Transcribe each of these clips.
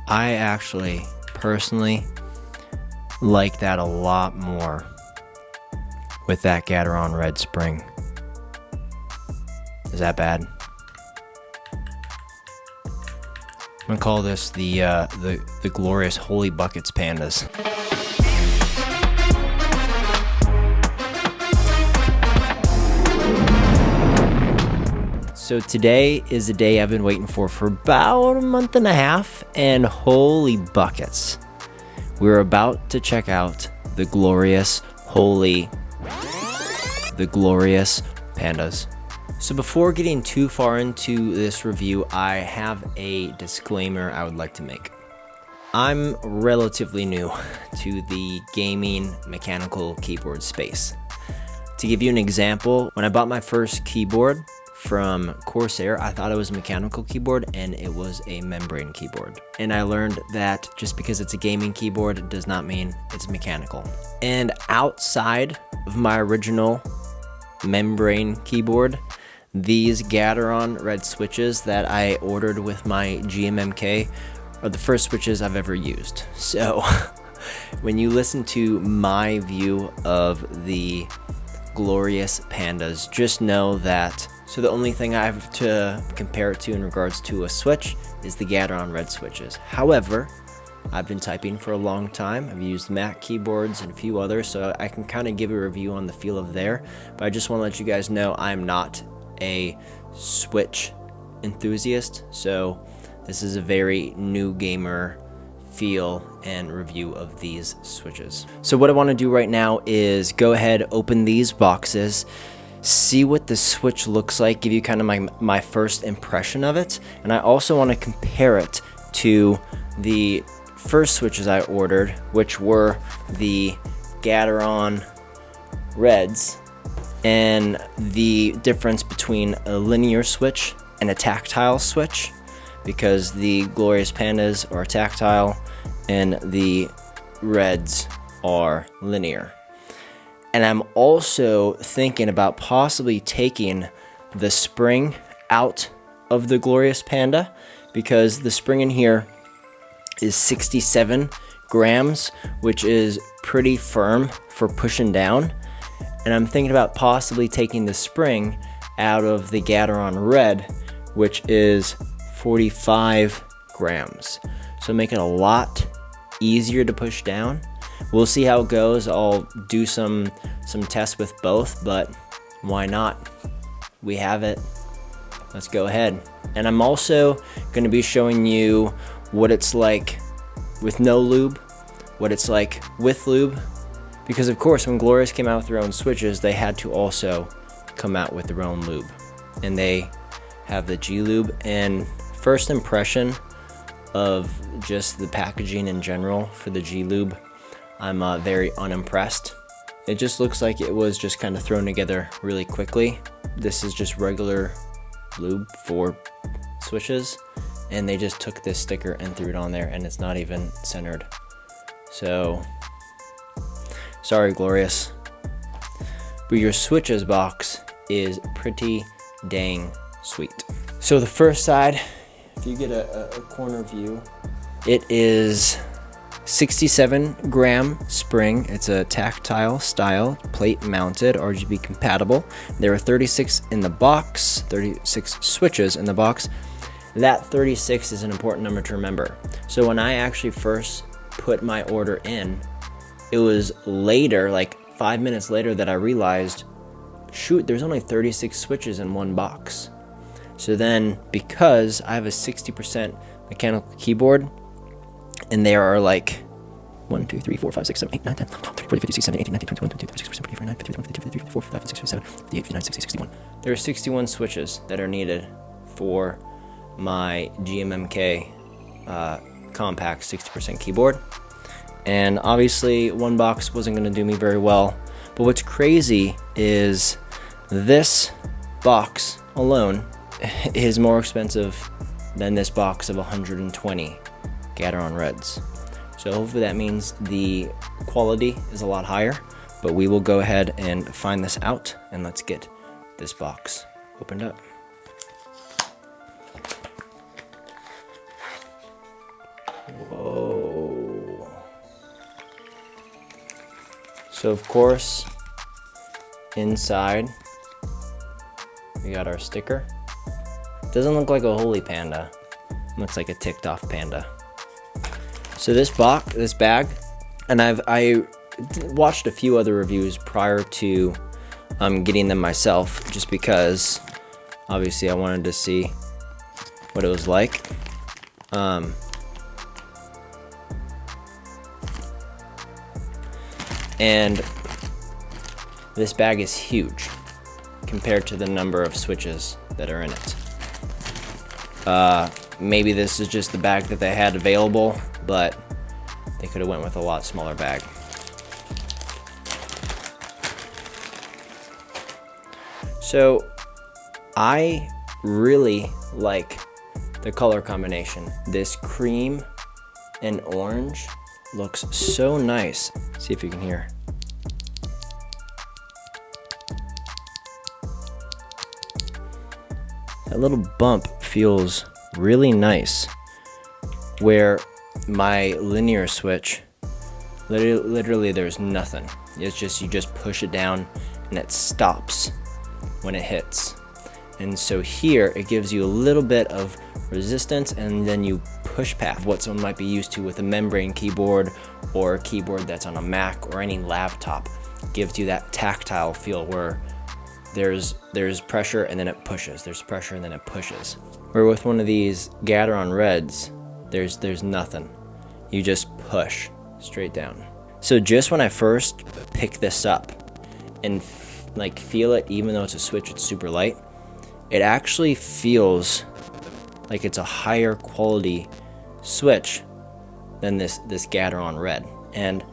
I actually personally like that a lot more with that Gateron Red spring. Is that bad? I'm gonna call this the Glorious Holy Buckets Pandas. So today is the day I've been waiting for about a month and a half, and holy buckets. We're about to check out the Glorious Pandas. So before getting too far into this review, I have a disclaimer I would like to make. I'm relatively new to the gaming mechanical keyboard space. To give you an example, when I bought my first keyboard from Corsair, I thought it was a mechanical keyboard, and it was a membrane keyboard. And I learned that just because it's a gaming keyboard does not mean it's mechanical. And outside of my original membrane keyboard, these Gateron Red switches that I ordered with my GMMK are the first switches I've ever used. So when you listen to my view of the Glorious Pandas, just know that the only thing I have to compare it to in regards to a switch is the Gateron Red switches. However, I've been typing for a long time. I've used Mac keyboards and a few others, so I can kind of give a review on the feel of there. But I just want to let you guys know I'm not a switch enthusiast, so this is a very new gamer feel and review of these switches. So what I want to do right now is go ahead, open these boxes, see what the switch looks like, give you kind of my first impression of it, and I also want to compare it to the first switches I ordered, which were the Gateron Reds, and the difference between a linear switch and a tactile switch, because the Glorious Pandas are tactile and the Reds are linear. And I'm also thinking about possibly taking the spring out of the Glorious Panda, because the spring in here is 67 grams, which is pretty firm for pushing down. And I'm thinking about possibly taking the spring out of the Gateron Red, which is 45 grams. So make it a lot easier to push down. We'll see how it goes. I'll do some tests with both, but why not? We have it. Let's go ahead. And I'm also going to be showing you what it's like with no lube, what it's like with lube, because of course when Glorious came out with their own switches, they had to also come out with their own lube, and they have the G Lube. And first impression of just the packaging in general for the G Lube, I'm very unimpressed. It just looks like it was just kind of thrown together really quickly. This is just regular lube for switches, and they just took this sticker and threw it on there, and it's not even centered. So sorry, Glorious, but your switches box is pretty dang sweet. So the first side, if you get a corner view, it is 67 gram spring. It's a tactile style, plate mounted, RGB compatible. There are 36 in the box, 36 switches in the box. That 36 is an important number to remember. So when I actually first put my order in, it was later, like 5 minutes later, that I realized, shoot, there's only 36 switches in one box. So then, because I have a 60% mechanical keyboard, and there are like 1, 2, 3, 4, 5, 6, 7, 8, 9, 10, 11, 12, 13, 14, 15, 16, 17, 18, 19, 20, 21, 22, 23, 24, 25, 26, 27, 28, 29, 30, 31, 32, 33, 34, 35, 36, 37, 38, 39, 60, 61. There are 61 switches that are needed for my GMMK compact 60% keyboard. And obviously one box wasn't going to do me very well. But what's crazy is this box alone is more expensive than this box of 120 Gateron Reds. So hopefully that means the quality is a lot higher, but we will go ahead and find this out, and let's get this box opened up. Whoa. So of course, inside, we got our sticker. Doesn't look like a Holy Panda. Looks like a ticked off panda. So this bag, and I watched a few other reviews prior to getting them myself, just because obviously I wanted to see what it was like. And this bag is huge compared to the number of switches that are in it. Maybe this is just the bag that they had available, but they could have went with a lot smaller bag. So I really like the color combination. This cream and orange looks so nice. See if you can hear. That little bump feels really nice, where my linear switch, literally there's nothing. It's just, you just push it down and it stops when it hits. And so here it gives you a little bit of resistance, and then you push past what someone might be used to with a membrane keyboard or a keyboard that's on a Mac or any laptop. It gives you that tactile feel where there's pressure and then it pushes. There's pressure and then it pushes. Where with one of these Gateron Reds, there's nothing. You just push straight down. So just when I first pick this up and like feel it, even though it's a switch, it's super light, it actually feels like it's a higher quality switch than this Gateron Red. And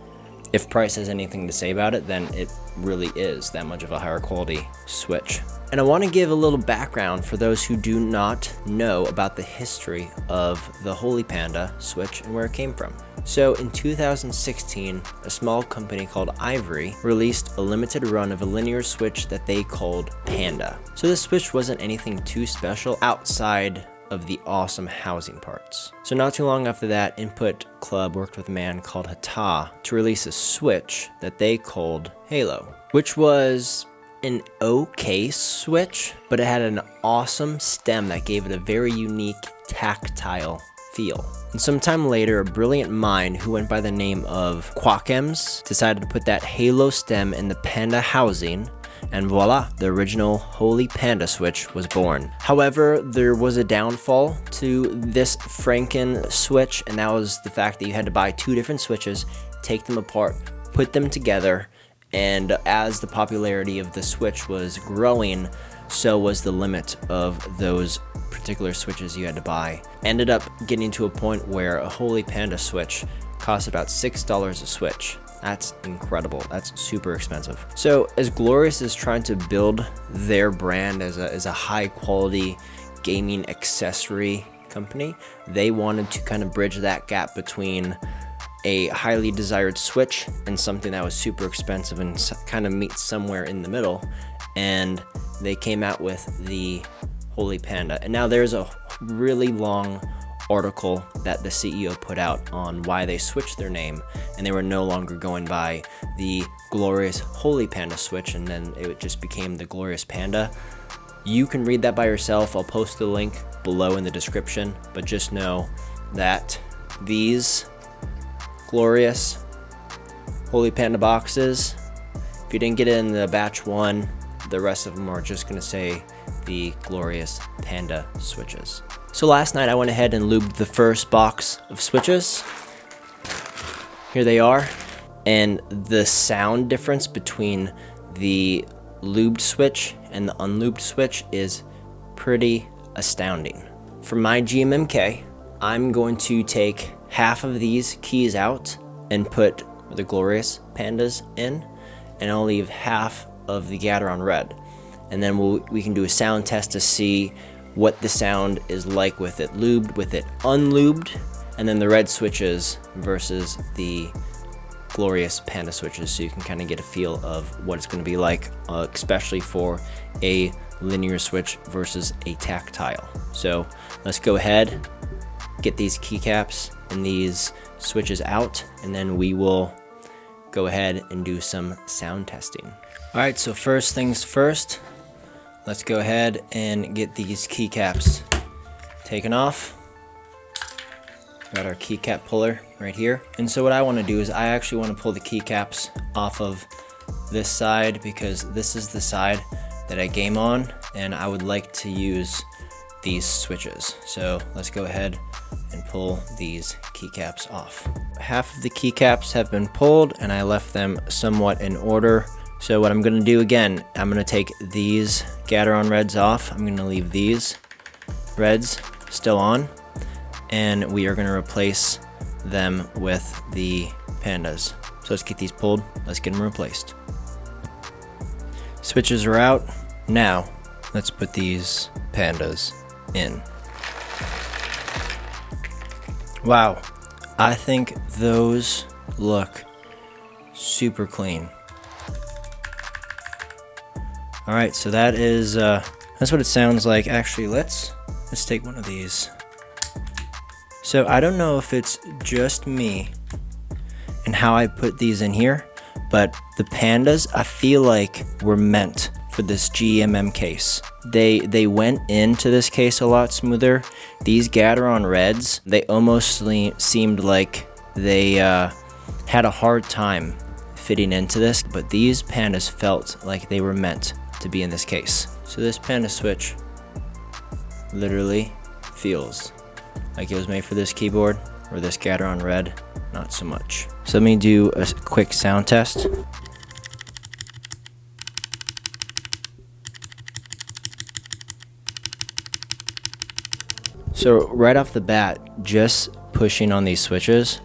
if price has anything to say about it, then it really is that much of a higher quality switch. And I want to give a little background for those who do not know about the history of the Holy Panda switch and where it came from. So in 2016, a small company called Ivory released a limited run of a linear switch that they called Panda. So this switch wasn't anything too special outside of the awesome housing parts. So not too long after that, Input Club worked with a man called Tactile to release a switch that they called Halo, which was an okay switch, but it had an awesome stem that gave it a very unique tactile feel. And sometime later, a brilliant mind who went by the name of Quackems decided to put that Halo stem in the Panda housing, and voila, the original Holy Panda switch was born. However, there was a downfall to this Franken switch, and that was the fact that you had to buy two different switches, take them apart, put them together, and as the popularity of the switch was growing, so was the limit of those particular switches you had to buy. Ended up getting to a point where a Holy Panda switch cost about $6 a switch. That's incredible. That's super expensive. So as Glorious is trying to build their brand as a high quality gaming accessory company, they wanted to kind of bridge that gap between a highly desired switch and something that was super expensive and kind of meet somewhere in the middle. And they came out with the Holy Panda. And now there's a really long article that the CEO put out on why they switched their name, and they were no longer going by the Glorious Holy Panda switch, and then it just became the Glorious Panda. You can read that by yourself. I'll post the link below in the description, but just know that these Glorious Holy Panda boxes, if you didn't get it in the batch one, the rest of them are just going to say the Glorious Panda switches. So last night I went ahead and lubed the first box of switches. Here they are. And the sound difference between the lubed switch and the unlubed switch is pretty astounding. For my GMMK, I'm going to take half of these keys out and put the Glorious Pandas in, and I'll leave half of the Gateron Red. And then we can do a sound test to see what the sound is like with it lubed, with it unlubed, and then the red switches versus the Glorious Panda switches, so you can kind of get a feel of what it's going to be like, especially for a linear switch versus a tactile. So let's go ahead, get these keycaps and these switches out, and then we will go ahead and do some sound testing. All right, so first things first, let's go ahead and get these keycaps taken off. Got our keycap puller right here. And so what I want to do is I actually want to pull the keycaps off of this side because this is the side that I game on, and I would like to use these switches. So let's go ahead and pull these keycaps off. Half of the keycaps have been pulled and I left them somewhat in order. So what I'm going to do again, I'm going to take these Gateron Reds off. I'm going to leave these Reds still on, and we are going to replace them with the Pandas. So let's get these pulled, let's get them replaced. Switches are out. Now let's put these Pandas in. Wow, I think those look super clean. All right, so that is that's what it sounds like. Actually, let's take one of these. So I don't know if it's just me and how I put these in here, but the Pandas I feel like were meant for this GMM case. They went into this case a lot smoother. These Gateron Reds, they almost seemed like they had a hard time fitting into this, but these Pandas felt like they were meant to be in this case. So this Panda switch literally feels like it was made for this keyboard, or this Gateron Red, not so much. So let me do a quick sound test. So right off the bat, just pushing on these switches,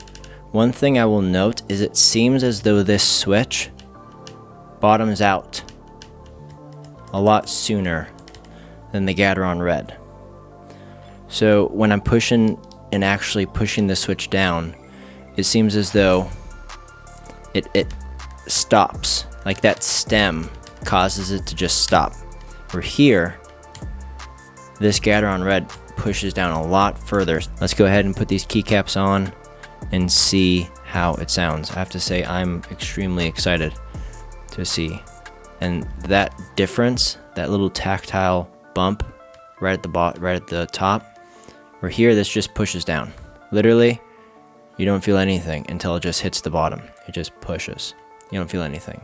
one thing I will note is it seems as though this switch bottoms out a lot sooner than the Gateron Red. So when I'm pushing and actually pushing the switch down, it seems as though it stops. Like that stem causes it to just stop. Where here, this Gateron Red pushes down a lot further. Let's go ahead and put these keycaps on and see how it sounds. I have to say I'm extremely excited to see. And that difference, that little tactile bump right at the top, where here this just pushes down. Literally, you don't feel anything until it just hits the bottom. It just pushes. You don't feel anything.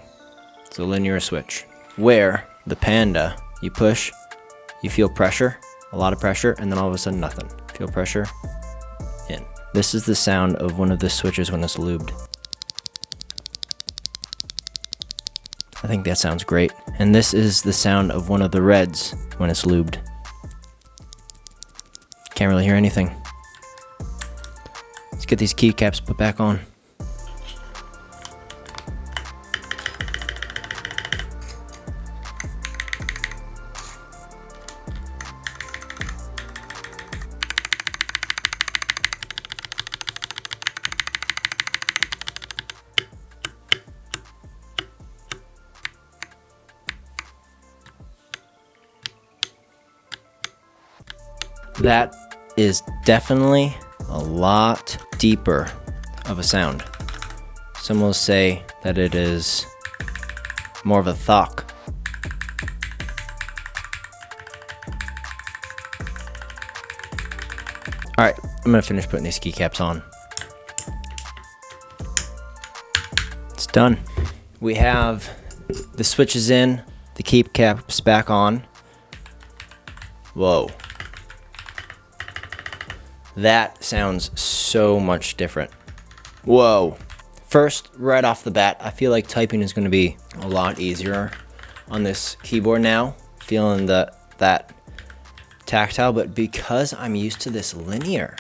It's a linear switch. Where the Panda, you push, you feel pressure, a lot of pressure, and then all of a sudden nothing. Feel pressure, in. This is the sound of one of the switches when it's lubed. I think that sounds great. And this is the sound of one of the Reds when it's lubed. Can't really hear anything. Let's get these keycaps put back on. That is definitely a lot deeper of a sound. Some will say that it is more of a thok. All right, I'm gonna finish putting these keycaps on. It's done. We have the switches in, the keycaps back on. Whoa. That sounds so much different. Whoa. First, right off the bat, I feel like typing is going to be a lot easier on this keyboard now. Feeling that tactile, but because I'm used to this linear,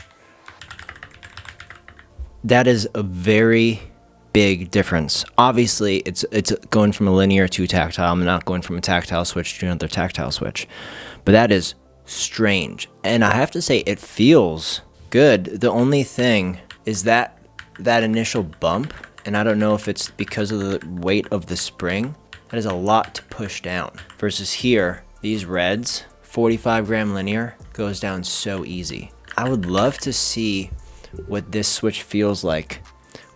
that is a very big difference. Obviously, it's going from a linear to tactile. I'm not going from a tactile switch to another tactile switch, but that is strange. And I have to say, it feels good. The only thing is that initial bump, and I don't know if it's because of the weight of the spring, that is a lot to push down. Versus here, these Reds, 45 gram linear, goes down so easy. I would love to see what this switch feels like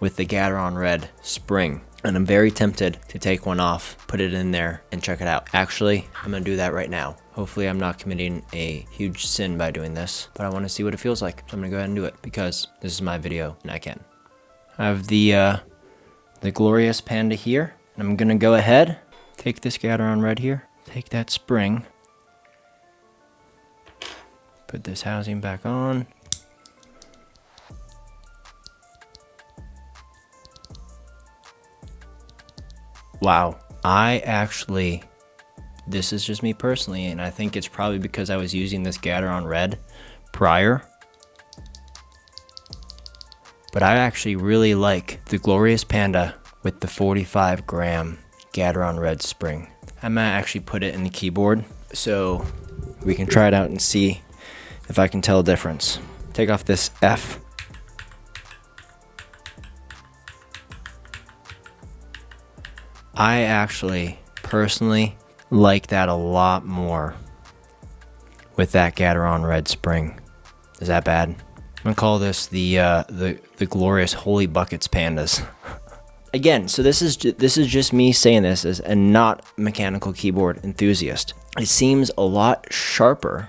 with the Gateron Red spring. And I'm very tempted to take one off, put it in there, and check it out. Actually, I'm gonna do that right now. Hopefully I'm not committing a huge sin by doing this, but I wanna see what it feels like. So I'm gonna go ahead and do it because this is my video and I can. I have the Glorious Panda here. And I'm gonna go ahead, take this Gateron Red here, take that spring, put this housing back on. Wow, this is just me personally, and I think it's probably because I was using this Gateron Red prior, but I actually really like the Glorious Panda with the 45 gram Gateron Red spring. I might actually put it in the keyboard so we can try it out and see if I can tell a difference. Take off this F. I actually personally like that a lot more with that Gateron Red spring. Is that bad? I'm gonna call this the Glorious Holy Buckets Pandas. Again, so this is just me saying this as a not mechanical keyboard enthusiast. It seems a lot sharper,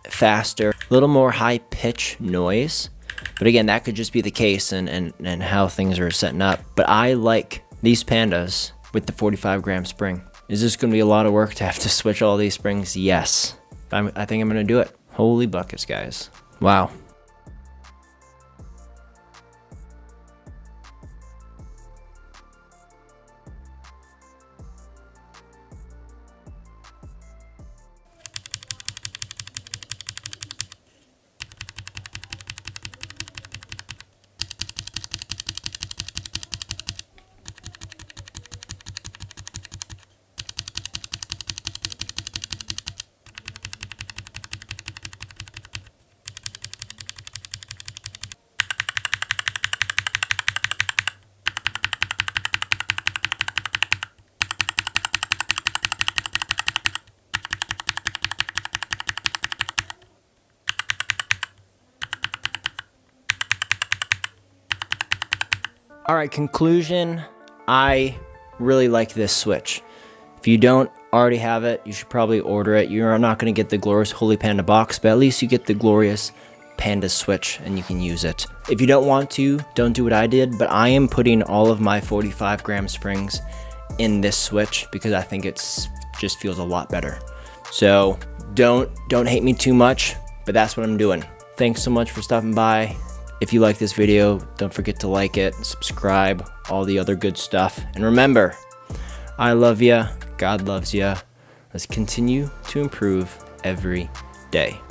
faster, a little more high pitch noise. But again, that could just be the case and how things are setting up. But I like these Pandas with the 45 gram spring. Is this going to be a lot of work to have to switch all these springs? Yes. I think I'm going to do it. Holy buckets, guys. Wow. All right, conclusion, I really like this switch. If you don't already have it, you should probably order it. You're not going to get the Glorious Holy Panda box, but at least you get the Glorious Panda switch and you can use it. If you don't want to, don't do what I did, but I am putting all of my 45 gram springs in this switch because I think it's just feels a lot better. So don't hate me too much, but that's what I'm doing. Thanks so much for stopping by. If you like this video, don't forget to like it, subscribe, all the other good stuff. And remember, I love ya, God loves ya. Let's continue to improve every day.